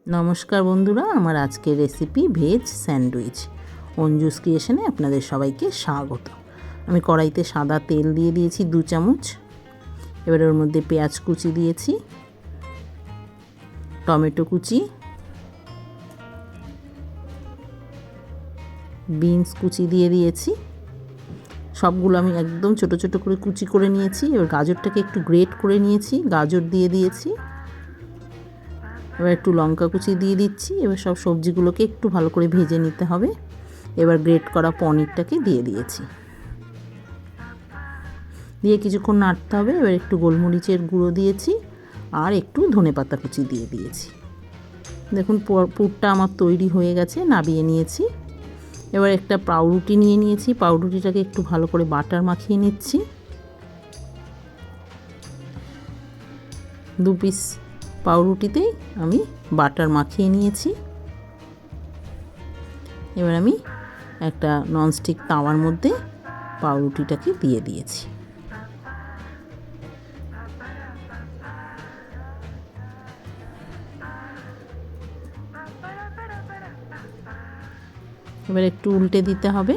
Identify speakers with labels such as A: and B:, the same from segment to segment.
A: নমস্কার বন্ধুরা, আমার আজকের রেসিপি ভেজ স্যান্ডউইচ। অঞ্জুস ক্রিয়েশনে আপনাদের সবাইকে স্বাগত। আমি কড়াইতে সাদা তেল দিয়ে দিয়েছি 2 চামচ। এবার ওর মধ্যে পেঁয়াজ কুচি দিয়েছি, টমেটো কুচি, বিনস কুচি দিয়ে দিয়েছি। সবগুলো আমি একদম ছোট ছোট করে কুচি করে নিয়েছি। এবার গাজরটাকে একটু গ্রেট করে নিয়েছি, গাজর দিয়ে দিয়েছি। এবার একটু লঙ্কা কুচি দিয়ে দিচ্ছি। এবার সব সবজিগুলোকে একটু ভালো করে ভেজে নিতে হবে। এবার গ্রেট করা পনিরটাকে দিয়ে দিয়েছি, দিয়ে কিছুক্ষণ নাড়তে হবে। এবার একটু গোলমরিচের গুঁড়ো দিয়েছি আর একটু ধনেপাতা কুচি দিয়ে দিয়েছি। দেখুন পুরটা আমার তৈরি হয়ে গেছে, নামিয়ে নিয়েছি। এবার একটা পাউরুটি নিয়ে নিয়েছি, পাউরুটিটাকে একটু ভালো করে বাটার মাখিয়ে নিচ্ছি। 2 পিস পাউরুটিতেই আমি বাটার মাখিয়ে নিয়েছি। এবার আমি একটা ননস্টিক তাওয়ার মধ্যে পাউরুটিটাকে দিয়ে দিয়েছি। এবার একটু উল্টে দিতে হবে।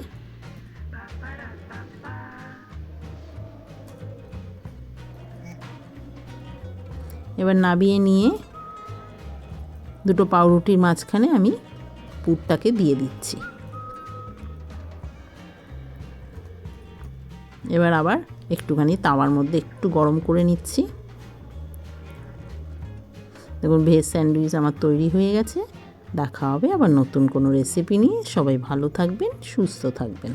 A: এবার নামিয়ে নিয়ে দুটো পাউরুটির মাঝখানে আমি পুরটাকে দিয়ে দিচ্ছি। এবার আবার একটুখানি তাওয়ার মধ্যে একটু গরম করে নিচ্ছি। দেখুন ভেজ স্যান্ডউইচ আমার তৈরি হয়ে গেছে। দেখা হবে আবার নতুন কোনো রেসিপি নিয়ে। সবাই ভালো থাকবেন, সুস্থ থাকবেন।